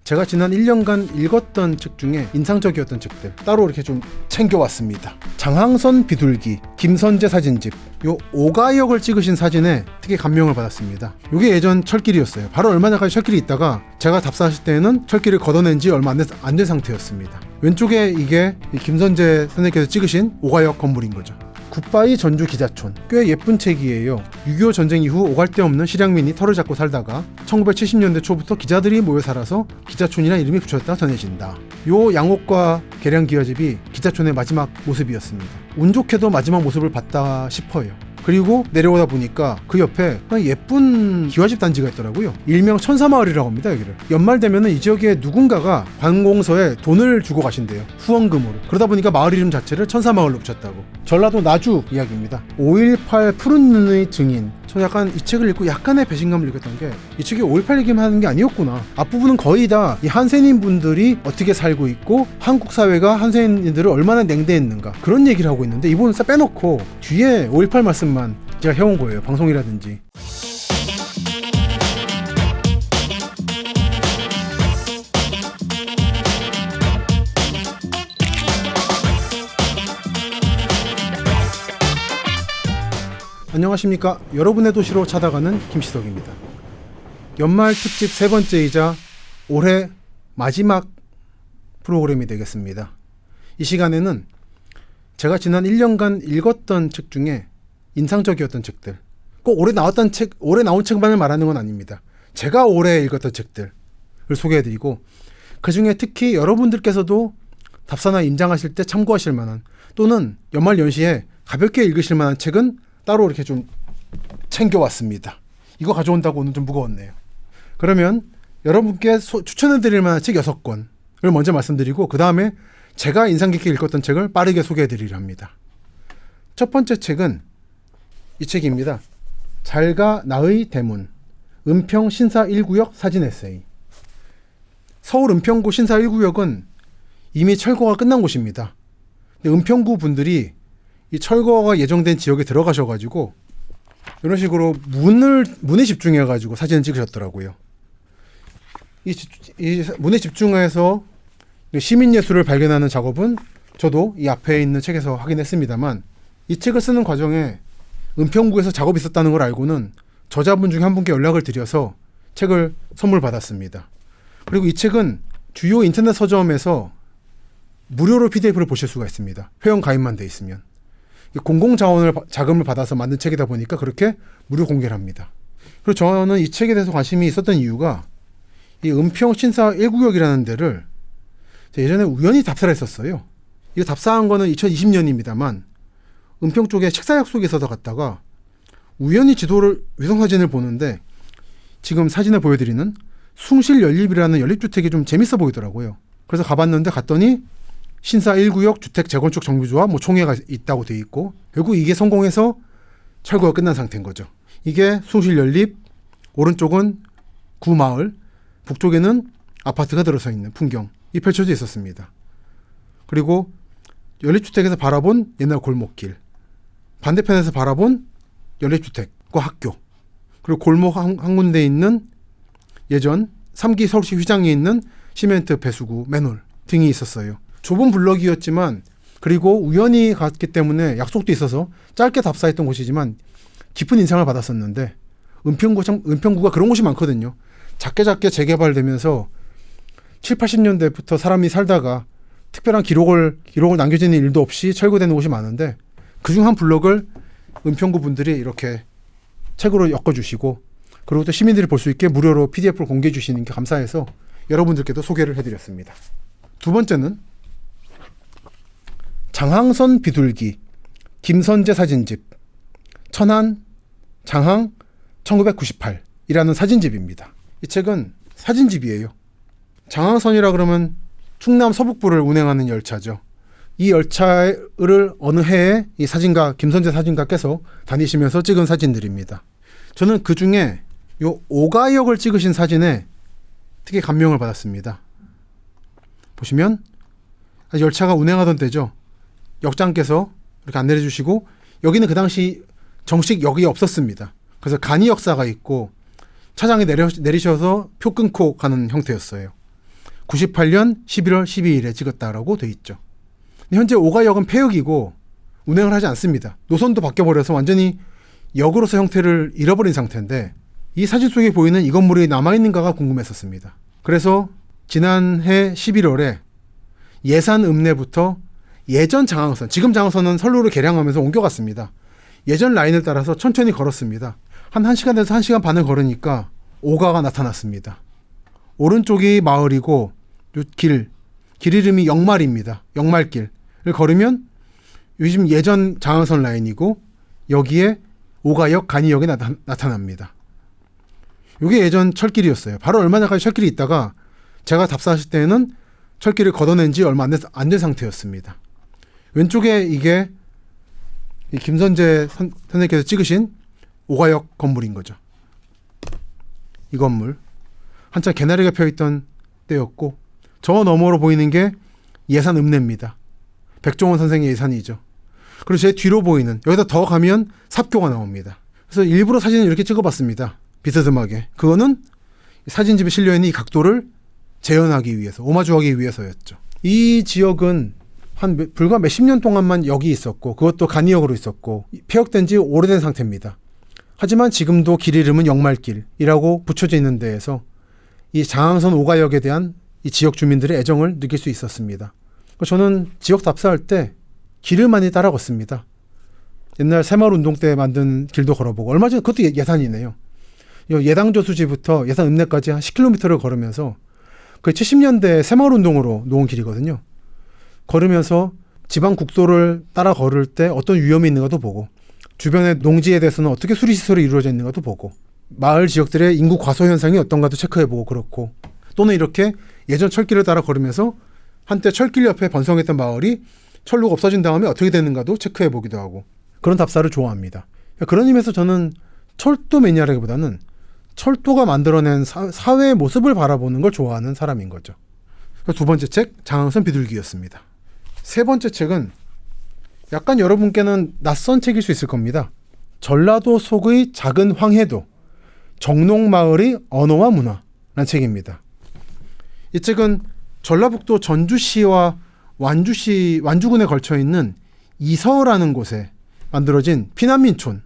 제가 지난 1년간 읽었던 책 중에 인상적이었던 책들 따로 이렇게 좀 챙겨왔습니다. 장항선 비둘기, 김선재 사진집, 요 오가역을 찍으신 사진에 특히 감명을 받았습니다. 요게 예전 철길이었어요. 바로 얼마 전까지 철길이 있다가 제가 답사하실 때에는 철길을 걷어낸 지 얼마 안 된 상태였습니다. 왼쪽에 이게 김선재 선생님께서 찍으신 오가역 건물인 거죠. 굿바이 전주 기자촌, 꽤 예쁜 책이에요. 6.25 전쟁 이후 오갈 데 없는 실향민이 터를 잡고 살다가 1970년대 초부터 기자들이 모여 살아서 기자촌이라는 이름이 붙여졌다 전해진다. 요 양옥과 계량 기와집이 기자촌의 마지막 모습이었습니다. 운 좋게도 마지막 모습을 봤다 싶어요. 그리고 내려오다 보니까 그 옆에 예쁜 기와집 단지가 있더라고요. 일명 천사마을이라고 합니다. 여기를 연말 되면은 이 지역에 누군가가 관공서에 돈을 주고 가신대요. 후원금으로. 그러다 보니까 마을 이름 자체를 천사마을로 붙였다고. 전라도 나주 이야기입니다. 5.18 푸른 눈의 증인. 저 약간 이 책을 읽고 약간의 배신감을 느꼈던 게 이 책이 5.18 얘기만 하는 게 아니었구나. 앞부분은 거의 다 이 한센인 분들이 어떻게 살고 있고 한국 사회가 한센인들을 얼마나 냉대했는가 그런 얘기를 하고 있는데 이 부분은 싹 빼놓고 뒤에 5.18 말씀만 제가 해온 거예요. 방송이라든지. 안녕하십니까. 여러분의 도시로 찾아가는 김시덕입니다. 연말 특집 세 번째이자 올해 마지막 프로그램이 되겠습니다. 이 시간에는 제가 지난 1년간 읽었던 책 중에 인상적이었던 책들, 꼭 올해 나온 책만을 말하는 건 아닙니다. 제가 올해 읽었던 책들을 소개해드리고 그 중에 특히 여러분들께서도 답사나 임장하실 때 참고하실 만한 또는 연말 연시에 가볍게 읽으실 만한 책은 따로 이렇게 좀 챙겨왔습니다. 이거 가져온다고 오늘 좀 무거웠네요. 그러면 여러분께 추천해드릴 만한 책 6권을 먼저 말씀드리고 그 다음에 제가 인상 깊게 읽었던 책을 빠르게 소개해드리려 합니다. 첫 번째 책은 이 책입니다. 잘가 나의 대문, 은평 신사 1구역 사진 에세이. 서울 은평구 신사 1구역은 이미 철거가 끝난 곳입니다. 근데 은평구 분들이 이 철거가 예정된 지역에 들어가셔가지고 이런 식으로 문에 집중해가지고 사진을 찍으셨더라고요. 이 문에 집중해서 시민예술을 발견하는 작업은 저도 이 앞에 있는 책에서 하긴 했습니다만 이 책을 쓰는 과정에 은평구에서 작업이 있었다는 걸 알고는 저자분 중에 한 분께 연락을 드려서 책을 선물 받았습니다. 그리고 이 책은 주요 인터넷 서점에서 무료로 PDF를 보실 수가 있습니다. 회원 가입만 돼 있으면. 자금을 받아서 만든 책이다 보니까 그렇게 무료 공개를 합니다. 그리고 저는 이 책에 대해서 관심이 있었던 이유가 이 은평 신사 1구역이라는 데를 예전에 우연히 답사를 했었어요. 이거 답사한 거는 2020년입니다만 은평 쪽에 식사 약속이 있어서 갔다가 우연히 위성사진을 보는데 지금 사진을 보여드리는 숭실연립이라는 연립주택이 좀 재밌어 보이더라고요. 그래서 갔더니 신사 1구역 주택 재건축 정비조합 총회가 있다고 돼 있고 결국 이게 성공해서 철거가 끝난 상태인 거죠. 이게 숭실연립, 오른쪽은 구마을, 북쪽에는 아파트가 들어서 있는 풍경이 펼쳐져 있었습니다. 그리고 연립주택에서 바라본 옛날 골목길, 반대편에서 바라본 연립주택과 학교, 그리고 골목 한 군데 있는 예전 3기 서울시 휘장에 있는 시멘트 배수구 맨홀 등이 있었어요. 좁은 블럭이었지만 그리고 우연히 갔기 때문에 약속도 있어서 짧게 답사했던 곳이지만 깊은 인상을 받았었는데 은평구가 그런 곳이 많거든요. 작게 재개발되면서 7, 80년대부터 사람이 살다가 특별한 기록을 남겨지는 일도 없이 철거되는 곳이 많은데 그중 한 블럭을 은평구 분들이 이렇게 책으로 엮어주시고 그리고 또 시민들이 볼 수 있게 무료로 PDF를 공개해 주시는 게 감사해서 여러분들께도 소개를 해드렸습니다. 두 번째는 장항선 비둘기, 김선재 사진집, 천안, 장항 1998이라는 사진집입니다. 이 책은 사진집이에요. 장항선이라 그러면 충남 서북부를 운행하는 열차죠. 이 열차를 어느 해에 이 사진가 김선재 사진가께서 다니시면서 찍은 사진들입니다. 저는 그 중에 요 오가역을 찍으신 사진에 특히 감명을 받았습니다. 보시면 열차가 운행하던 때죠. 역장께서 이렇게 안내해 주시고 여기는 그 당시 정식 역이 없었습니다. 그래서 간이 역사가 있고 차장이 내리셔서 표 끊고 가는 형태였어요. 98년 11월 12일에 찍었다라고 돼 있죠. 현재 오가역은 폐역이고 운행을 하지 않습니다. 노선도 바뀌어버려서 완전히 역으로서 형태를 잃어버린 상태인데 이 사진 속에 보이는 이 건물이 남아있는가가 궁금했었습니다. 그래서 지난해 11월에 예산 읍내부터 예전 장항선, 지금 장항선은 선로를 개량하면서 옮겨갔습니다. 예전 라인을 따라서 천천히 걸었습니다. 한 1시간에서 1시간 반을 걸으니까 오가가 나타났습니다. 오른쪽이 마을이고 길 이름이 영말입니다. 영말길을 걸으면 요즘 예전 장항선 라인이고 여기에 오가역 간이역이 나타납니다. 이게 예전 철길이었어요. 바로 얼마 전까지 철길이 있다가 제가 답사하실 때는 철길을 걷어낸 지 얼마 안 된 상태였습니다. 왼쪽에 이게 김선재 선생님께서 찍으신 오가역 건물인 거죠. 이 건물 한참 개나리가 펴있던 때였고 저 너머로 보이는 게 예산 읍내입니다. 백종원 선생의 예산이죠. 그리고 제 뒤로 보이는 여기다 더 가면 삽교가 나옵니다. 그래서 일부러 사진을 이렇게 찍어봤습니다. 비스듬하게. 그거는 사진집에 실려있는 이 각도를 재현하기 위해서, 오마주하기 위해서였죠. 이 지역은 불과 몇십 년 동안만 여기 있었고 그것도 간이역으로 있었고 폐역된 지 오래된 상태입니다. 하지만 지금도 길 이름은 영말길이라고 붙여져 있는 데에서 이 장항선 오가역에 대한 이 지역 주민들의 애정을 느낄 수 있었습니다. 저는 지역 답사할 때 길을 많이 따라 걷습니다. 옛날 새마을운동 때 만든 길도 걸어보고 얼마 전에 그것도 예산이네요. 예당저수지부터 예산 읍내까지 한 10km를 걸으면서 그 70년대 새마을운동으로 놓은 길이거든요. 걸으면서 지방 국도를 따라 걸을 때 어떤 위험이 있는가도 보고 주변의 농지에 대해서는 어떻게 수리시설이 이루어져 있는가도 보고 마을 지역들의 인구 과소 현상이 어떤가도 체크해보고 그렇고 또는 이렇게 예전 철길을 따라 걸으면서 한때 철길 옆에 번성했던 마을이 철로가 없어진 다음에 어떻게 되는가도 체크해보기도 하고 그런 답사를 좋아합니다. 그런 의미에서 저는 철도 매니아라기보다는 철도가 만들어낸 사회의 모습을 바라보는 걸 좋아하는 사람인 거죠. 두 번째 책, 장항선 비둘기였습니다. 세 번째 책은 약간 여러분께는 낯선 책일 수 있을 겁니다. 전라도 속의 작은 황해도, 정농마을의 언어와 문화라는 책입니다. 이 책은 전라북도 전주시와 완주군에 걸쳐 있는 이서라는 곳에 만들어진 피난민촌,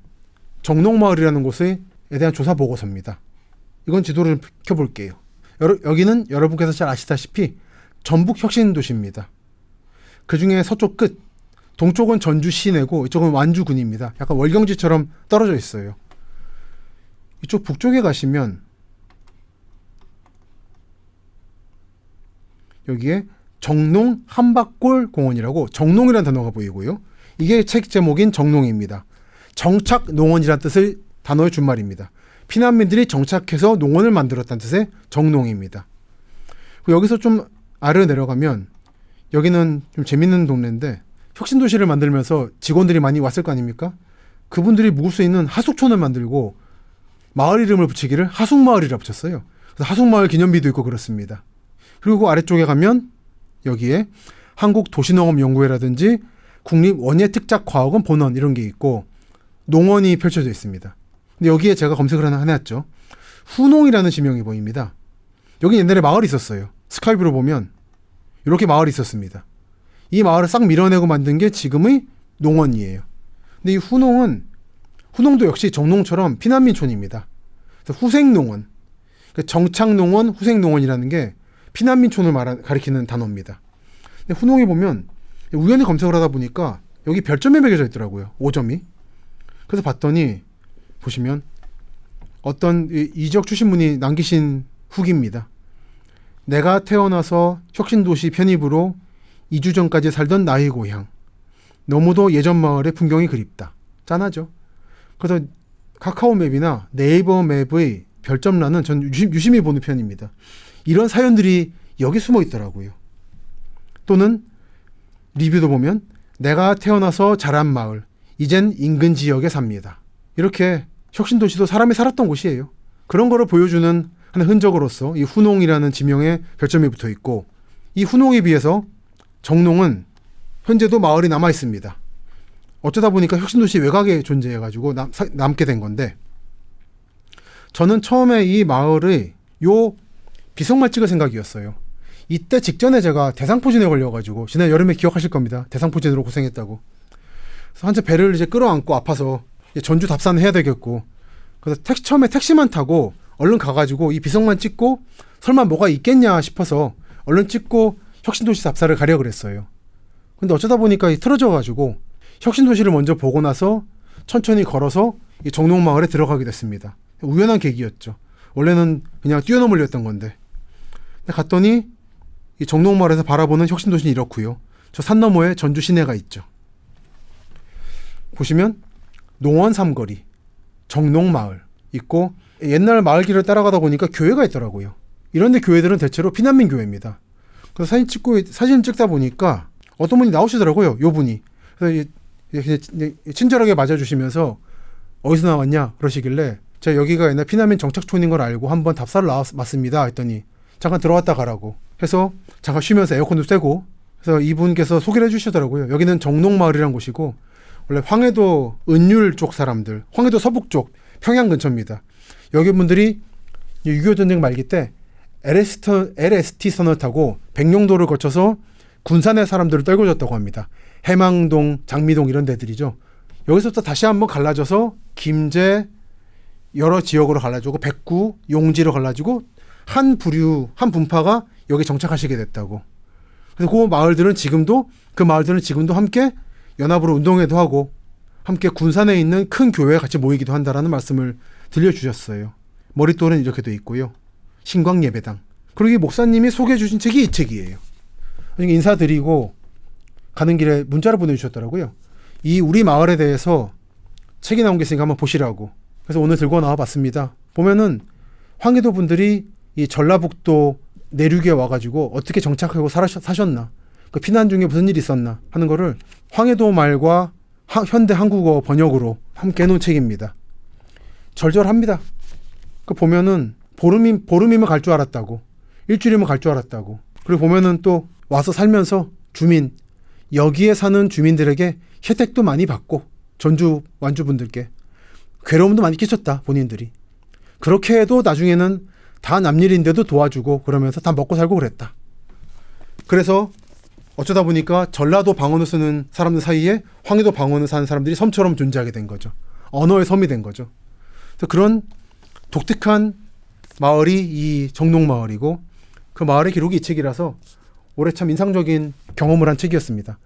정농마을이라는 곳에 대한 조사 보고서입니다. 이건 지도를 켜볼게요. 여기는 여러분께서 잘 아시다시피 전북 혁신도시입니다. 그 중에 서쪽 끝, 동쪽은 전주 시내고 이쪽은 완주군입니다. 약간 월경지처럼 떨어져 있어요. 이쪽 북쪽에 가시면 여기에 정농 한박골 공원이라고 정농이라는 단어가 보이고요. 이게 책 제목인 정농입니다. 정착 농원이라는 뜻의 단어의 준말입니다. 피난민들이 정착해서 농원을 만들었다는 뜻의 정농입니다. 여기서 좀 아래로 내려가면 여기는 좀 재밌는 동네인데 혁신도시를 만들면서 직원들이 많이 왔을 거 아닙니까? 그분들이 묵을 수 있는 하숙촌을 만들고 마을 이름을 붙이기를 하숙마을이라 붙였어요. 그래서 하숙마을 기념비도 있고 그렇습니다. 그리고 아래쪽에 가면 여기에 한국도시농업연구회라든지 국립원예특작과학원 본원 이런 게 있고 농원이 펼쳐져 있습니다. 근데 여기에 제가 검색을 하나 해놨죠. 후농이라는 지명이 보입니다. 여기 옛날에 마을이 있었어요. 스카이뷰로 보면 이렇게 마을이 있었습니다. 이 마을을 싹 밀어내고 만든 게 지금의 농원이에요. 근데 이 후농도 역시 정농처럼 피난민촌입니다. 그래서 후생농원, 정착농원, 후생농원이라는 게 피난민촌을 가리키는 단어입니다. 근데 후농에 보면 우연히 검색을 하다 보니까 여기 별점이 매겨져 있더라고요. 5점이. 그래서 봤더니 보시면 어떤 이 지역 출신 분이 남기신 후기입니다. 내가 태어나서 혁신도시 편입으로 2주 전까지 살던 나의 고향. 너무도 예전 마을의 풍경이 그립다. 짠하죠. 그래서 카카오맵이나 네이버 맵의 별점란은 전 유심히 보는 편입니다. 이런 사연들이 여기 숨어 있더라고요. 또는 리뷰도 보면 내가 태어나서 자란 마을, 이젠 인근 지역에 삽니다. 이렇게 혁신도시도 사람이 살았던 곳이에요. 그런 거를 보여주는 하는 흔적으로서 이 후농이라는 지명에 별점이 붙어 있고 이 후농에 비해서 정농은 현재도 마을이 남아 있습니다. 어쩌다 보니까 혁신도시 외곽에 존재해가지고 남게 된 건데 저는 처음에 이 마을의 비석만 찍을 생각이었어요. 이때 직전에 제가 대상포진에 걸려가지고 지난 여름에 기억하실 겁니다. 대상포진으로 고생했다고. 그래서 한참 배를 이제 끌어안고 아파서 전주 답사는 해야 되겠고, 그래서 처음에 택시만 타고 얼른 가가지고 이 비석만 찍고 설마 뭐가 있겠냐 싶어서 얼른 찍고 혁신도시 답사를 가려 그랬어요. 근데 어쩌다 보니까 틀어져가지고 혁신도시를 먼저 보고 나서 천천히 걸어서 이 정록마을에 들어가게 됐습니다. 우연한 계기였죠. 원래는 그냥 뛰어넘으려 했던 건데. 근데 갔더니 이 정록마을에서 바라보는 혁신도시는 이렇고요. 저 산 너머에 전주 시내가 있죠. 보시면 농원 삼거리, 정록마을 있고, 옛날 마을길을 따라가다 보니까 교회가 있더라고요. 이런데 교회들은 대체로 피난민 교회입니다. 그래서 사진 찍다 보니까 어떤 분이 나오시더라고요. 요 분이. 그래서 친절하게 맞아주시면서 어디서 나왔냐 그러시길래 제가 여기가 옛날 피난민 정착촌인 걸 알고 한번 답사를 나왔습니다 했더니 잠깐 들어왔다 가라고 해서 잠깐 쉬면서 에어컨도 쐬고, 그래서 이분께서 소개를 해주시더라고요. 여기는 정록마을이라는 곳이고 원래 황해도 은율 쪽 사람들, 황해도 서북 쪽 평양 근처입니다. 여기 분들이 6.25 전쟁 말기 때 LST 선을 타고 백령도를 거쳐서 군산의 사람들을 떨궈줬다고 합니다. 해망동, 장미동 이런 데들이죠. 여기서부터 다시 한번 갈라져서 김제 여러 지역으로 갈라지고 백구, 용지로 갈라지고 한 분파가 여기 정착하시게 됐다고. 그래서 그 마을들은 지금도 함께 연합으로 운동회도 하고 함께 군산에 있는 큰 교회에 같이 모이기도 한다라는 말씀을 들려주셨어요. 머릿돌은 이렇게 돼 있고요. 신광예배당. 그리고 이 목사님이 소개해 주신 책이 이 책이에요. 인사드리고 가는 길에 문자를 보내주셨더라고요. 이 우리 마을에 대해서 책이 나온 게 있으니까 한번 보시라고. 그래서 오늘 들고 나와봤습니다. 보면은 황해도 분들이 이 전라북도 내륙에 와가지고 어떻게 정착하고 사셨나, 그 피난 중에 무슨 일이 있었나 하는 거를 황해도 말과 현대 한국어 번역으로 함께 해놓은 책입니다. 절절합니다. 그 보면은 보름이면 갈 줄 알았다고, 일주일이면 갈 줄 알았다고. 그리고 보면은 또 와서 살면서 여기에 사는 주민들에게 혜택도 많이 받고 전주 완주분들께 괴로움도 많이 끼쳤다 본인들이. 그렇게 해도 나중에는 다 남일인데도 도와주고 그러면서 다 먹고 살고 그랬다. 그래서 어쩌다 보니까 전라도 방언을 쓰는 사람들 사이에 황해도 방언을 사는 사람들이 섬처럼 존재하게 된 거죠. 언어의 섬이 된 거죠. 그래서 그런 독특한 마을이 이 정록마을이고, 그 마을의 기록이 이 책이라서 올해 참 인상적인 경험을 한 책이었습니다.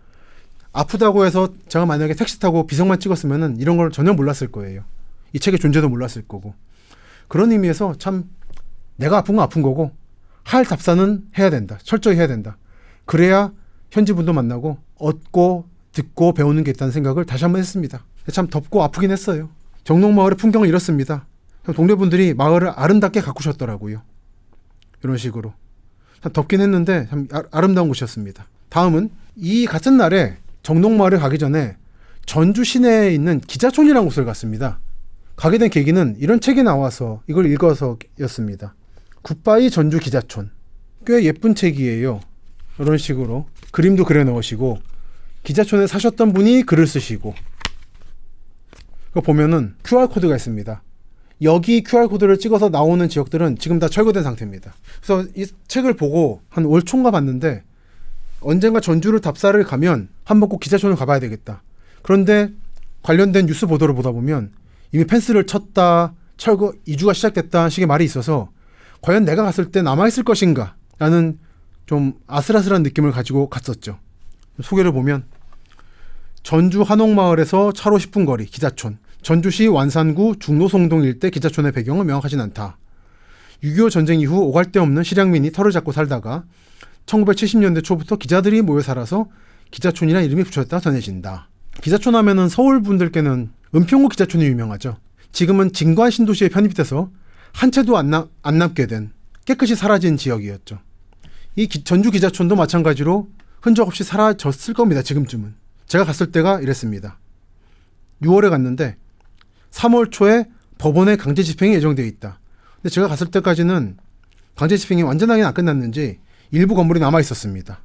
아프다고 해서 제가 만약에 택시 타고 비석만 찍었으면 이런 걸 전혀 몰랐을 거예요. 이 책의 존재도 몰랐을 거고. 그런 의미에서 참 내가 아픈 건 아픈 거고 할 답사는 해야 된다. 철저히 해야 된다. 그래야 현지분도 만나고 얻고 듣고 배우는 게 있다는 생각을 다시 한번 했습니다. 참 덥고 아프긴 했어요. 정록마을의 풍경은 이렇습니다. 동료분들이 마을을 아름답게 가꾸셨더라고요. 이런 식으로. 참 덥긴 했는데 참 아름다운 곳이었습니다. 다음은 이 같은 날에 정록마을에 가기 전에 전주 시내에 있는 기자촌이라는 곳을 갔습니다. 가게 된 계기는 이런 책이 나와서 이걸 읽어서였습니다. 굿바이 전주 기자촌. 꽤 예쁜 책이에요. 이런 식으로 그림도 그려 넣으시고 기자촌에 사셨던 분이 글을 쓰시고, 그거 보면은 QR코드가 있습니다. 여기 QR코드를 찍어서 나오는 지역들은 지금 다 철거된 상태입니다. 그래서 이 책을 보고 한 올 초인가 봤는데 언젠가 전주를 답사를 가면 한번 꼭 기자촌을 가봐야 되겠다. 그런데 관련된 뉴스 보도를 보다 보면 이미 펜스를 쳤다, 철거 이주가 시작됐다 식의 말이 있어서 과연 내가 갔을 때 남아있을 것인가 라는 좀 아슬아슬한 느낌을 가지고 갔었죠. 소개를 보면 전주 한옥마을에서 차로 10분 거리 기자촌, 전주시 완산구 중로송동 일대 기자촌의 배경은 명확하진 않다. 6.25 전쟁 이후 오갈 데 없는 실향민이 털을 잡고 살다가 1970년대 초부터 기자들이 모여 살아서 기자촌이라는 이름이 붙여졌다 전해진다. 기자촌 하면은 서울 분들께는 은평구 기자촌이 유명하죠. 지금은 진관 신도시에 편입이 돼서 한 채도 안 남게 된 깨끗이 사라진 지역이었죠. 이 전주 기자촌도 마찬가지로 흔적 없이 사라졌을 겁니다. 지금쯤은. 제가 갔을 때가 이랬습니다. 6월에 갔는데 3월 초에 법원에 강제 집행이 예정되어 있다. 근데 제가 갔을 때까지는 강제 집행이 완전하게 안 끝났는지 일부 건물이 남아 있었습니다.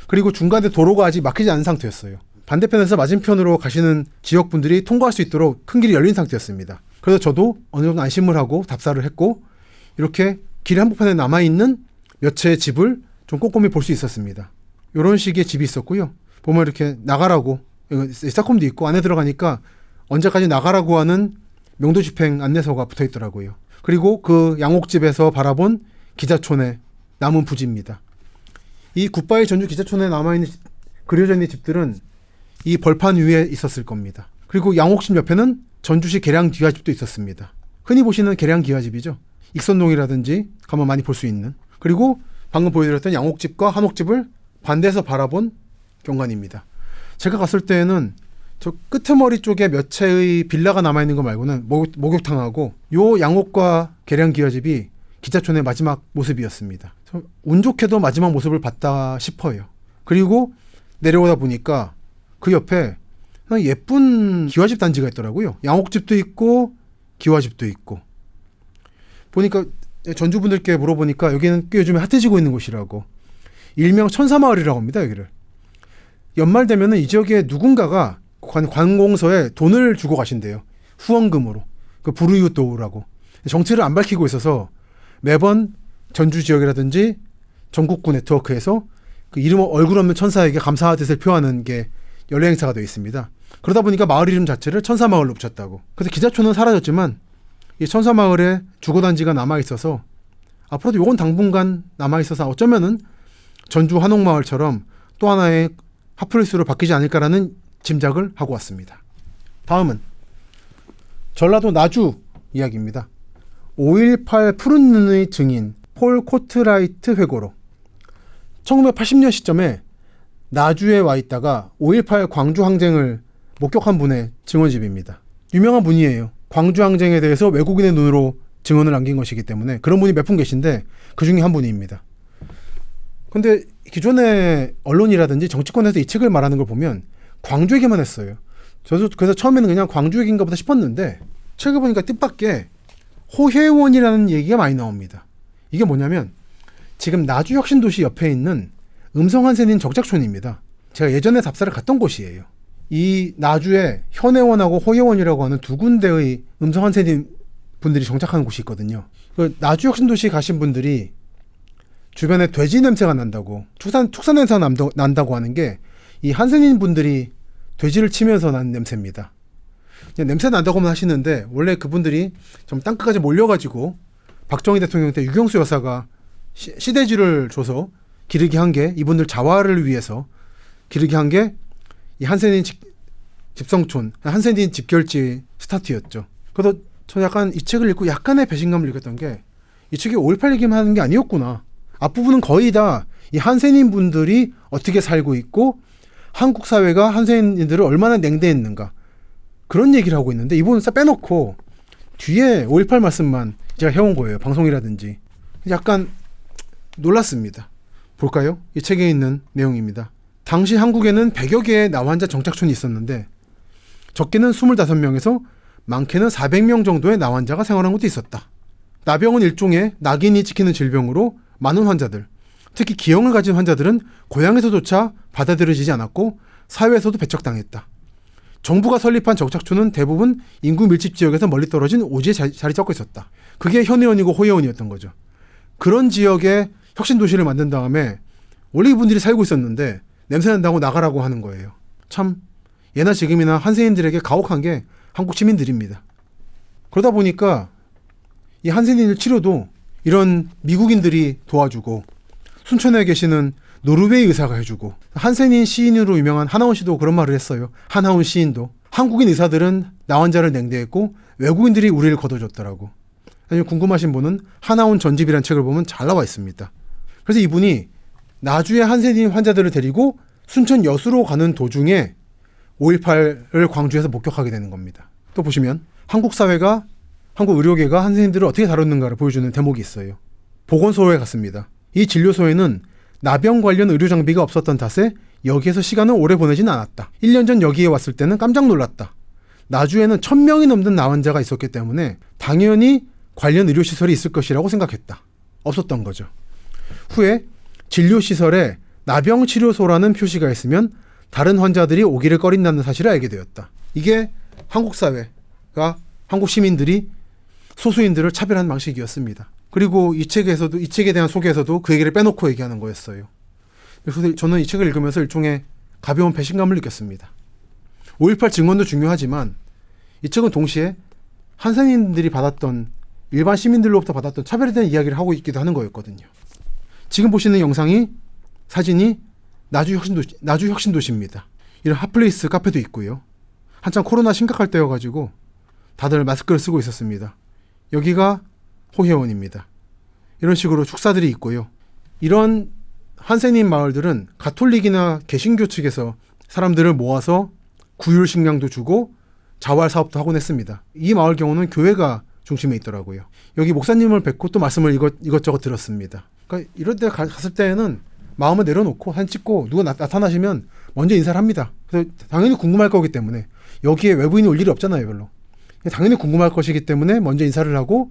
그리고 중간에 도로가 아직 막히지 않은 상태였어요. 반대편에서 맞은편으로 가시는 지역분들이 통과할 수 있도록 큰 길이 열린 상태였습니다. 그래서 저도 어느 정도 안심을 하고 답사를 했고, 이렇게 길 한복판에 남아있는 몇 채의 집을 좀 꼼꼼히 볼 수 있었습니다. 이런 식의 집이 있었고요. 보면 이렇게 나가라고 스타콤도 있고 안에 들어가니까 언제까지 나가라고 하는 명도집행 안내서가 붙어 있더라고요. 그리고 그 양옥집에서 바라본 기자촌의 남은 부지입니다. 이 굿바이 전주 기자촌에 남아있는 그려져 있는 집들은 이 벌판 위에 있었을 겁니다. 그리고 양옥집 옆에는 전주시 계량기와집도 있었습니다. 흔히 보시는 계량기와집이죠. 익선동이라든지 가면 많이 볼 수 있는. 그리고 방금 보여드렸던 양옥집과 한옥집을 반대에서 바라본 경관입니다. 제가 갔을 때에는 저 끄트머리 쪽에 몇 채의 빌라가 남아있는 거 말고는 목욕탕하고 요 양옥과 계량기와집이 기자촌의 마지막 모습이었습니다. 운 좋게도 마지막 모습을 봤다 싶어요. 그리고 내려오다 보니까 그 옆에 예쁜 기와집 단지가 있더라고요. 양옥집도 있고 기와집도 있고. 보니까 전주분들께 물어보니까 여기는 꽤 요즘에 핫해지고 있는 곳이라고. 일명 천사마을이라고 합니다. 여기를. 연말 되면은 이 지역에 누군가가 관공서에 돈을 주고 가신대요. 후원금으로. 그 부르유 도우라고. 정체를 안 밝히고 있어서 매번 전주 지역이라든지 전국구 네트워크에서 그 이름 얼굴 없는 천사에게 감사의 뜻을 표하는 게 연례 행사가 되어 있습니다. 그러다 보니까 마을 이름 자체를 천사마을로 붙였다고. 그래서 기자촌은 사라졌지만 이 천사마을에 주거단지가 남아있어서 앞으로도 요건 당분간 남아있어서 어쩌면은 전주 한옥마을처럼 또 하나의 핫플레이스로 바뀌지 않을까라는 짐작을 하고 왔습니다. 다음은 전라도 나주 이야기입니다. 5.18 푸른 눈의 증인 폴 코트라이트 회고록. 1980년 시점에 나주에 와 있다가 5.18 광주 항쟁을 목격한 분의 증언집입니다. 유명한 분이에요. 광주 항쟁에 대해서 외국인의 눈으로 증언을 남긴 것이기 때문에 그런 분이 몇 분 계신데 그 중에 한 분입니다. 근데 기존의 언론이라든지 정치권에서 이 책을 말하는 걸 보면 광주 얘기만 했어요. 저도 그래서 처음에는 그냥 광주 얘기인가 보다 싶었는데 책을 보니까 뜻밖의 호혜원이라는 얘기가 많이 나옵니다. 이게 뭐냐면 지금 나주 혁신도시 옆에 있는 음성한센인 적작촌입니다. 제가 예전에 답사를 갔던 곳이에요. 이 나주에 현혜원하고 호혜원이라고 하는 두 군데의 음성한센인 분들이 정착하는 곳이 있거든요. 그 나주 혁신도시 가신 분들이 주변에 돼지 냄새가 난다고 축산 냄새가 난다고 하는 게 이 한센인 분들이 돼지를 치면서 난 냄새입니다. 그냥 냄새 난다고만 하시는데 원래 그분들이 좀 땅끝까지 몰려가지고 박정희 대통령 때 유경수 여사가 시대지를 줘서 기르게 한 게 이분들 자활을 위해서 기르게 한 게 이 한센인 집성촌, 한센인 집결지 스타트였죠. 그래서 저 약간 이 책을 읽고 약간의 배신감을 느꼈던 게 이 책이 5.18 얘기만 하는 게 아니었구나. 앞부분은 거의 다 이 한센인 분들이 어떻게 살고 있고 한국 사회가 한센인들을 얼마나 냉대했는가 그런 얘기를 하고 있는데 이분은 싹 빼놓고 뒤에 5.18 말씀만 제가 해온 거예요. 방송이라든지. 약간 놀랐습니다. 볼까요? 이 책에 있는 내용입니다. 당시 한국에는 100여 개의 나환자 정착촌이 있었는데 적게는 25명에서 많게는 400명 정도의 나환자가 생활한 곳도 있었다. 나병은 일종의 낙인이 찍히는 질병으로 많은 환자들, 특히 기형을 가진 환자들은 고향에서조차 받아들여지지 않았고 사회에서도 배척당했다. 정부가 설립한 정착촌은 대부분 인구 밀집 지역에서 멀리 떨어진 오지에 자리 잡고 있었다. 그게 현혜원이고 호혜원이었던 거죠. 그런 지역에 혁신도시를 만든 다음에 원래 이분들이 살고 있었는데 냄새난다고 나가라고 하는 거예요. 참 예나 지금이나 한센인들에게 가혹한 게 한국 시민들입니다. 그러다 보니까 이 한센인들 치료도 이런 미국인들이 도와주고 순천에 계시는 노르웨이 의사가 해주고 한센인 시인으로 유명한 하나훈 씨도 그런 말을 했어요. 한하훈 시인도 한국인 의사들은 나환자를 냉대했고 외국인들이 우리를 걷어줬더라고. 궁금하신 분은 하나훈 전집이라는 책을 보면 잘 나와 있습니다. 그래서 이분이 나주의 한센인 환자들을 데리고 순천 여수로 가는 도중에 5.18을 광주에서 목격하게 되는 겁니다. 또 보시면 한국 사회가 한국 의료계가 한센인들을 어떻게 다뤘는가를 보여주는 대목이 있어요. 보건소에 갔습니다. 이 진료소에는 나병 관련 의료 장비가 없었던 탓에 여기에서 시간을 오래 보내진 않았다. 1년 전 여기에 왔을 때는 깜짝 놀랐다. 나주에는 1000명이 넘는 나환자가 있었기 때문에 당연히 관련 의료시설이 있을 것이라고 생각했다. 없었던 거죠. 후에 진료시설에 나병치료소라는 표시가 있으면 다른 환자들이 오기를 꺼린다는 사실을 알게 되었다. 이게 한국 사회가 한국 시민들이 소수인들을 차별하는 방식이었습니다. 그리고 이 책에 대한 소개에서도 그 얘기를 빼놓고 얘기하는 거였어요. 그래서 저는 이 책을 읽으면서 일종의 가벼운 배신감을 느꼈습니다. 5.18 증언도 중요하지만 이 책은 동시에 한센인들이 받았던 일반 시민들로부터 받았던 차별에 대한 이야기를 하고 있기도 하는 거였거든요. 지금 보시는 사진이 나주 혁신도시입니다. 이런 핫플레이스 카페도 있고요. 한참 코로나 심각할 때여가지고 다들 마스크를 쓰고 있었습니다. 여기가 호혜원입니다. 이런 식으로 축사들이 있고요. 이런 한센인 마을들은 가톨릭이나 개신교 측에서 사람들을 모아서 구휼 식량도 주고 자활 사업도 하곤 했습니다. 이 마을 경우는 교회가 중심에 있더라고요. 여기 목사님을 뵙고 또 말씀을 이것저것 들었습니다. 그러니까 이럴 때 갔을 때는 마음을 내려놓고 사진 찍고 누가 나타나시면 먼저 인사를 합니다. 그래서 당연히 궁금할 거기 때문에 여기에 외부인이 올 일이 없잖아요, 별로. 당연히 궁금할 것이기 때문에 먼저 인사를 하고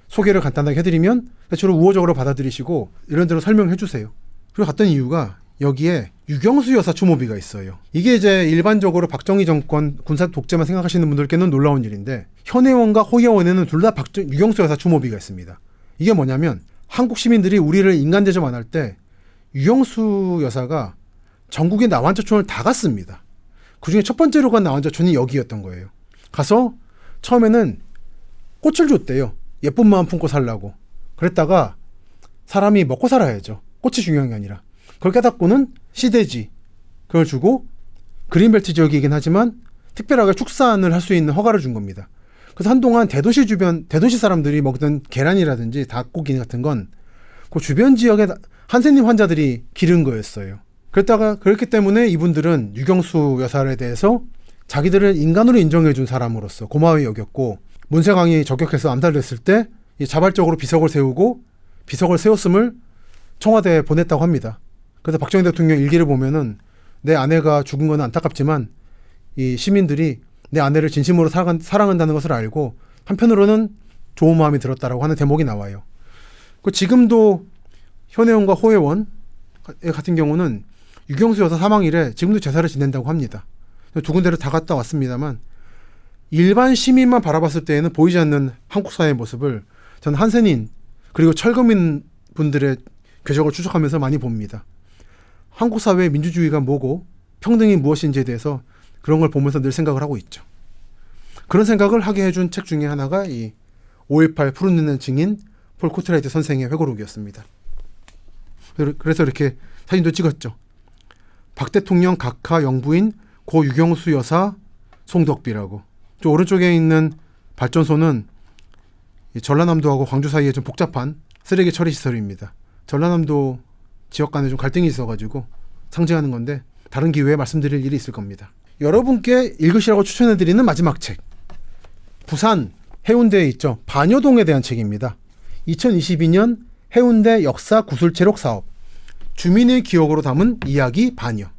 소개를 간단하게 해드리면 대체로 우호적으로 받아들이시고 이런대로 설명을 해주세요. 그리고 갔던 이유가 여기에 유경수 여사 추모비가 있어요. 이게 이제 일반적으로 박정희 정권 군사 독재만 생각하시는 분들께는 놀라운 일인데 현혜원과 호혜원에는 둘 다 유경수 여사 추모비가 있습니다. 이게 뭐냐면 한국 시민들이 우리를 인간 대접 안 할 때 유경수 여사가 전국의 나환자촌을 다 갔습니다. 그중에 첫 번째로 간 나환자촌이 여기였던 거예요. 가서 처음에는 꽃을 줬대요. 예쁜 마음 품고 살라고. 그랬다가 사람이 먹고 살아야죠. 꽃이 중요한 게 아니라. 그걸 깨닫고는 시대지 그걸 주고 그린벨트 지역이긴 하지만 특별하게 축산을 할 수 있는 허가를 준 겁니다. 그래서 한동안 대도시 사람들이 먹던 계란이라든지 닭고기 같은 건 그 주변 지역에 한센인 환자들이 기른 거였어요. 그렇기 때문에 이분들은 유경수 여사에 대해서 자기들을 인간으로 인정해준 사람으로서 고마워히 여겼고 문세광이 저격해서 암살됐을 때 자발적으로 비석을 세웠음을 청와대에 보냈다고 합니다. 그래서 박정희 대통령 일기를 보면은 내 아내가 죽은 건 안타깝지만 이 시민들이 내 아내를 진심으로 사랑한다는 것을 알고 한편으로는 좋은 마음이 들었다라고 하는 대목이 나와요. 지금도 현혜원과 호혜원 같은 경우는 유경수 여사 사망일에 지금도 제사를 지낸다고 합니다. 두 군데를 다 갔다 왔습니다만 일반 시민만 바라봤을 때에는 보이지 않는 한국 사회의 모습을 저는 한센인 그리고 철거민 분들의 궤적을 추적하면서 많이 봅니다. 한국 사회의 민주주의가 뭐고 평등이 무엇인지에 대해서 그런 걸 보면서 늘 생각을 하고 있죠. 그런 생각을 하게 해준 책 중에 하나가 이 5.18 푸른 눈의 증인 폴 코트라이트 선생의 회고록이었습니다. 그래서 이렇게 사진도 찍었죠. 박 대통령 각하 영부인 고 유경수 여사 송덕비라고. 저 오른쪽에 있는 발전소는 전라남도하고 광주 사이에 좀 복잡한 쓰레기 처리 시설입니다. 전라남도 지역 간에 좀 갈등이 있어가지고 상징하는 건데 다른 기회에 말씀드릴 일이 있을 겁니다. 여러분께 읽으시라고 추천해드리는 마지막 책. 부산 해운대에 있죠. 반여동에 대한 책입니다. 2022년 해운대 역사 구술체록 사업. 주민의 기억으로 담은 이야기 반여.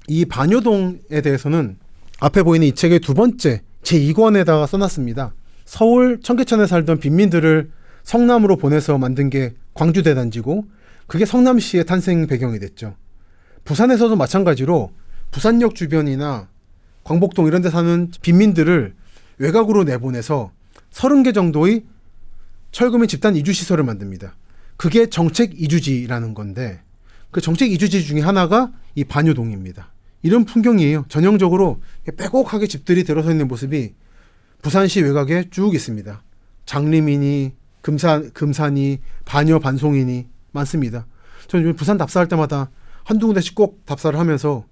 이 반여동에 대해서는 앞에 보이는 이 책의 두 번째 제2권에다가 써놨습니다. 서울 청계천에 살던 빈민들을 성남으로 보내서 만든 게 광주대단지고 그게 성남시의 탄생 배경이 됐죠. 부산에서도 마찬가지로 부산역 주변이나 광복동 이런 데 사는 빈민들을 외곽으로 내보내서 30개 정도의 철거민 집단 이주시설을 만듭니다. 그게 정책 이주지라는 건데 그 정책 이주지 중에 하나가 이 반여동입니다. 이런 풍경이에요. 전형적으로 빼곡하게 집들이 들어서 있는 모습이 부산시 외곽에 쭉 있습니다. 장림이니 금산이 반여 반송이니 많습니다. 저는 부산 답사할 때마다 한두 군데씩 꼭 답사를 하면서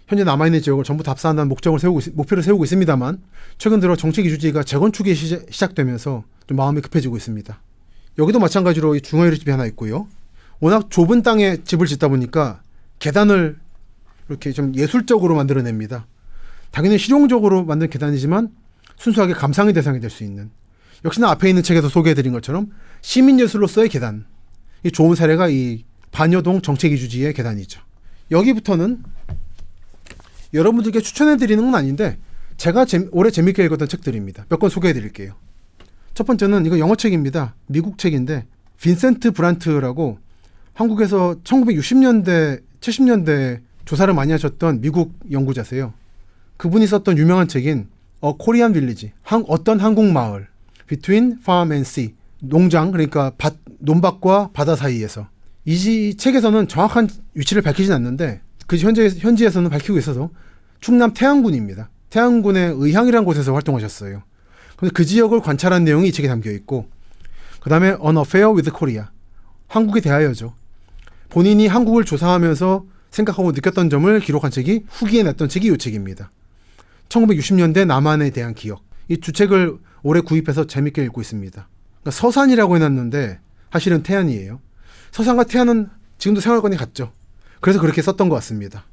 현재 남아있는 지역을 전부 답사한다는 목표를 세우고 있습니다만 최근 들어 정책 이주지가 재건축이 시작되면서 좀 마음이 급해지고 있습니다. 여기도 마찬가지로 중화유리 집이 하나 있고요. 워낙 좁은 땅에 집을 짓다 보니까 계단을 이렇게 좀 예술적으로 만들어냅니다. 당연히 실용적으로 만든 계단이지만 순수하게 감상의 대상이 될 수 있는, 역시나 앞에 있는 책에서 소개해드린 것처럼 시민예술로서의 계단, 이 좋은 사례가 이 반여동 정책이주지의 계단이죠. 여기부터는 여러분들께 추천해드리는 건 아닌데 제가 올해 재밌게 읽었던 책들입니다. 몇 권 소개해드릴게요. 첫 번째는 이거 영어 책입니다. 미국 책인데 빈센트 브란트라고 한국에서 1960년대, 70년대 조사를 많이 하셨던 미국 연구자세요. 그분이 썼던 유명한 책인 A Korean Village, 어떤 한국 마을, Between Farm and Sea, 농장, 그러니까 논밭과 바다 사이에서. 이 책에서는 정확한 위치를 밝히진 않는데 그 현지에서는 밝히고 있어서 충남 태안군입니다. 태안군의 의향이라는 곳에서 활동하셨어요. 근데 그 지역을 관찰한 내용이 이 책에 담겨 있고, 그 다음에 An Affair with Korea, 한국에 대하여죠. 본인이 한국을 조사하면서 생각하고 느꼈던 점을 기록한 책이, 후기에 냈던 책이 이 책입니다. 1960년대 남한에 대한 기억. 이 두 책을 올해 구입해서 재밌게 읽고 있습니다. 그러니까 서산이라고 해놨는데 사실은 태안이에요. 서산과 태안은 지금도 생활권이 같죠. 그래서 그렇게 썼던 것 같습니다.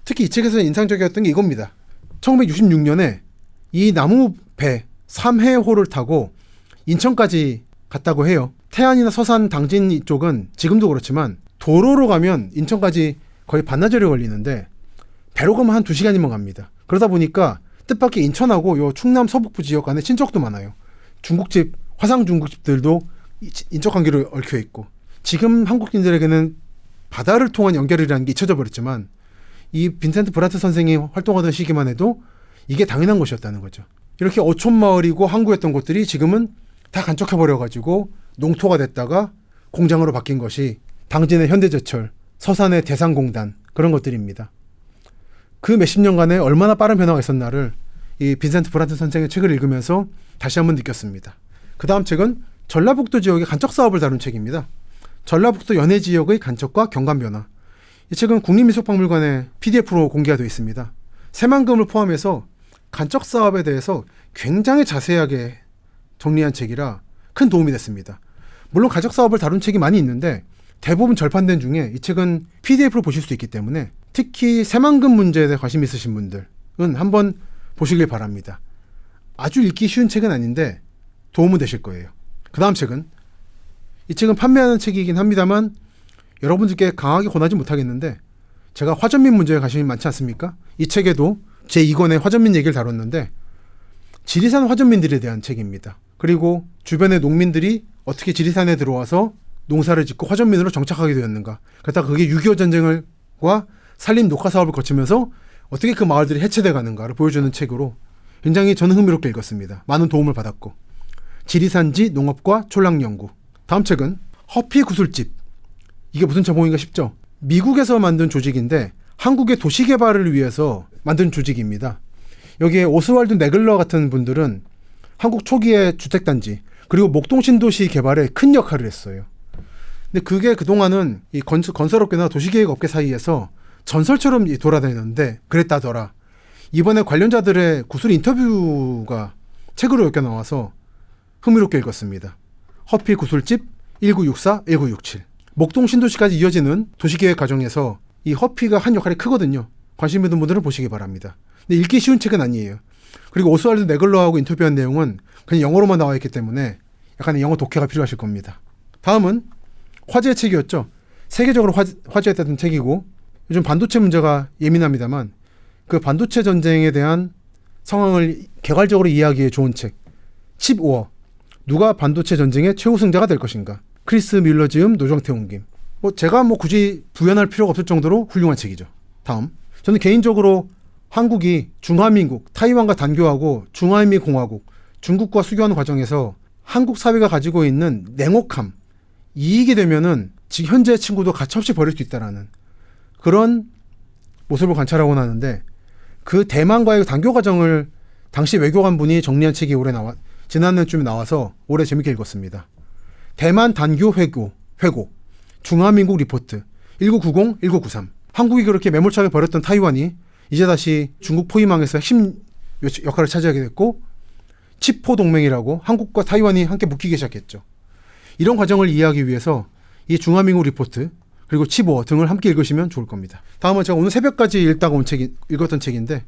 특히 이 책에서 인상적이었던 게 이겁니다. 1966년에 이 나무 배 3회호를 타고 인천까지 갔다고 해요. 태안이나 서산, 당진 이쪽은 지금도 그렇지만 도로로 가면 인천까지 거의 반나절이 걸리는데 배로 가면 한 2시간이면 갑니다. 그러다 보니까 뜻밖의 인천하고 요 충남 서북부 지역 안에 친척도 많아요. 중국집, 화상 중국집들도 인적 관계로 얽혀 있고, 지금 한국인들에게는 바다를 통한 연결이라는 게 잊혀져 버렸지만 이 빈센트 브라트 선생이 활동하던 시기만 해도 이게 당연한 것이었다는 거죠. 이렇게 어촌마을이고 항구였던 곳들이 지금은 다 간척해버려가지고 농토가 됐다가 공장으로 바뀐 것이 당진의 현대제철, 서산의 대상공단, 그런 것들입니다. 그 몇십 년간에 얼마나 빠른 변화가 있었나를 이 빈센트 브라트 선생의 책을 읽으면서 다시 한번 느꼈습니다. 그 다음 책은 전라북도 지역의 간척 사업을 다룬 책입니다. 전라북도 연해 지역의 간척과 경관 변화. 이 책은 국립미술박물관에 PDF로 공개가 되어 있습니다. 새만금을 포함해서 간척 사업에 대해서 굉장히 자세하게 정리한 책이라 큰 도움이 됐습니다. 물론 간척 사업을 다룬 책이 많이 있는데 대부분 절판된 중에 이 책은 PDF로 보실 수 있기 때문에 특히 새만금 문제에 대해 관심 있으신 분들은 한번 보시길 바랍니다. 아주 읽기 쉬운 책은 아닌데 도움은 되실 거예요. 그 다음 책은, 이 책은 판매하는 책이긴 합니다만 여러분들께 강하게 권하지 못하겠는데, 제가 화전민 문제에 관심이 많지 않습니까? 이 책에도 제2권의 화전민 얘기를 다뤘는데 지리산 화전민들에 대한 책입니다. 그리고 주변의 농민들이 어떻게 지리산에 들어와서 농사를 짓고 화전민으로 정착하게 되었는가, 그러다가 그게 6.25 전쟁과 산림 녹화 사업을 거치면서 어떻게 그 마을들이 해체돼 가는가를 보여주는 책으로 굉장히 저는 흥미롭게 읽었습니다. 많은 도움을 받았고. 지리산지 농업과 촌락연구. 다음 책은 허피 구슬집. 이게 무슨 제목인가 싶죠? 미국에서 만든 조직인데 한국의 도시개발을 위해서 만든 조직입니다. 여기에 오스왈드 네글러 같은 분들은 한국 초기의 주택단지 그리고 목동신도시 개발에 큰 역할을 했어요. 근데 그게 그동안은 이 건설업계나 도시계획업계 사이에서 전설처럼 돌아다녔는데 그랬다더라. 이번에 관련자들의 구술 인터뷰가 책으로 엮여 나와서 흥미롭게 읽었습니다. 허피 구술집 1964-1967. 목동 신도시까지 이어지는 도시계획 과정에서 이 허피가 한 역할이 크거든요. 관심 있는 분들은 보시기 바랍니다. 근데 읽기 쉬운 책은 아니에요. 그리고 오스왈드 네글러하고 인터뷰한 내용은 그냥 영어로만 나와 있기 때문에 약간의 영어 독해가 필요하실 겁니다. 다음은 화제의 책이었죠. 세계적으로 화제했던 책이고, 요즘 반도체 문제가 예민합니다만 그 반도체 전쟁에 대한 상황을 개괄적으로 이해하기에 좋은 책, 칩 오어. 누가 반도체 전쟁의 최우승자가 될 것인가. 크리스 뮬러 지음, 노정태 김. 제가 굳이 부연할 필요가 없을 정도로 훌륭한 책이죠. 다음, 저는 개인적으로 한국이 중화민국, 타이완과 단교하고 중화인민공화국, 중국과 수교하는 과정에서 한국 사회가 가지고 있는 냉혹함, 이익이 되면은 지금 현재 친구도 가차없이 버릴 수 있다라는 그런 모습을 관찰하곤 하는데, 그 대만과의 단교 과정을 당시 외교관분이 정리한 책이 지난해쯤에 나와서 올해 재밌게 읽었습니다. 대만 단교 회고, 중화민국 리포트 1990-1993. 한국이 그렇게 매몰차게 버렸던 타이완이 이제 다시 중국 포위망에서 핵심 역할을 차지하게 됐고, 칩포 동맹이라고 한국과 타이완이 함께 묶이기 시작했죠. 이런 과정을 이해하기 위해서 이 중화민국 리포트 그리고 칩오어 등을 함께 읽으시면 좋을 겁니다. 다음은 제가 오늘 새벽까지 읽었던 책인데,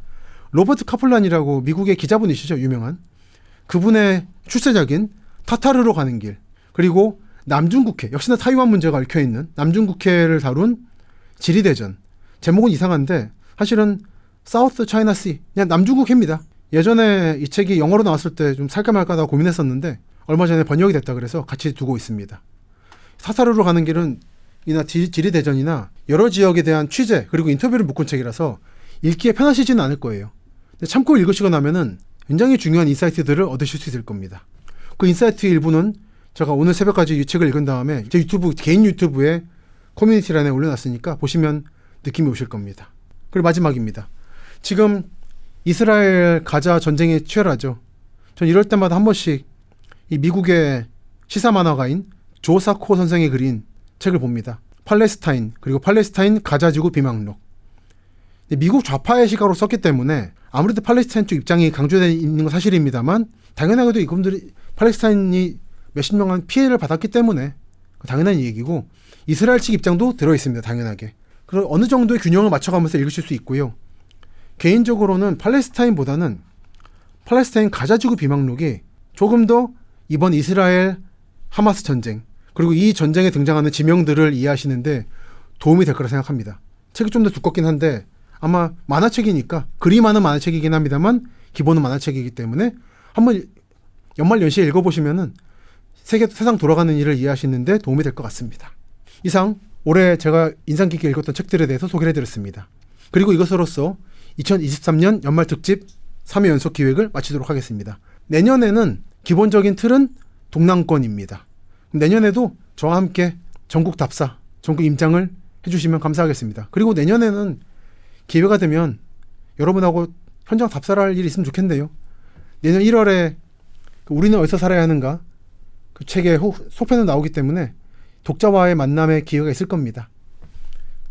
로버트 카플란이라고 미국의 기자분이시죠. 유명한. 그분의 출세작인 타타르로 가는 길, 그리고 남중국해, 역시나 타이완 문제가 얽혀있는 남중국해를 다룬 지리대전. 제목은 이상한데 사실은 사우스 차이나 씨, 그냥 남중국해입니다. 예전에 이 책이 영어로 나왔을 때 좀 살까 말까 하다 고민했었는데 얼마 전에 번역이 됐다 그래서 같이 두고 있습니다. 타타르로 가는 길은 이나 지리대전이나 여러 지역에 대한 취재 그리고 인터뷰를 묶은 책이라서 읽기에 편하시지는 않을 거예요. 근데 참고 읽으시고 나면은 굉장히 중요한 인사이트들을 얻으실 수 있을 겁니다. 그 인사이트의 일부는 제가 오늘 새벽까지 이 책을 읽은 다음에 제 유튜브, 개인 유튜브에 커뮤니티란에 올려놨으니까 보시면 느낌이 오실 겁니다. 그리고 마지막입니다. 지금 이스라엘 가자 전쟁이 치열하죠. 전 이럴 때마다 한 번씩 이 미국의 시사 만화가인 조 사코 선생이 그린 책을 봅니다. 팔레스타인, 그리고 팔레스타인 가자지구 비망록. 미국 좌파의 시각으로 썼기 때문에 아무래도 팔레스타인 쪽 입장이 강조되어 있는 건 사실입니다만, 당연하게도 이분들이 팔레스타인이 몇십 명간 피해를 받았기 때문에 당연한 얘기고, 이스라엘 측 입장도 들어있습니다. 당연하게. 그리고 어느 정도의 균형을 맞춰가면서 읽으실 수 있고요. 개인적으로는 팔레스타인 가자지구 비망록이 조금 더 이번 이스라엘 하마스 전쟁, 그리고 이 전쟁에 등장하는 지명들을 이해하시는데 도움이 될 거라 생각합니다. 책이 좀 더 두껍긴 한데 아마 만화책이니까, 그림하는 만화책이긴 합니다만 기본은 만화책이기 때문에 한번 연말연시에 읽어보시면은 세상 돌아가는 일을 이해하시는데 도움이 될 것 같습니다. 이상 올해 제가 인상 깊게 읽었던 책들에 대해서 소개를 해드렸습니다. 그리고 이것으로써 2023년 연말 특집 3회 연속 기획을 마치도록 하겠습니다. 내년에는 기본적인 틀은 동남권입니다. 내년에도 저와 함께 전국 답사, 전국 임장을 해주시면 감사하겠습니다. 그리고 내년에는 기회가 되면 여러분하고 현장 답사를 할 일이 있으면 좋겠네요. 내년 1월에 우리는 어디서 살아야 하는가, 그 책의 소편은 나오기 때문에 독자와의 만남의 기회가 있을 겁니다.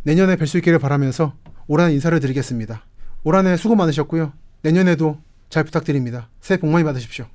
내년에 뵐 수 있기를 바라면서 올 한 인사를 드리겠습니다. 올 한 해 수고 많으셨고요. 내년에도 잘 부탁드립니다. 새해 복 많이 받으십시오.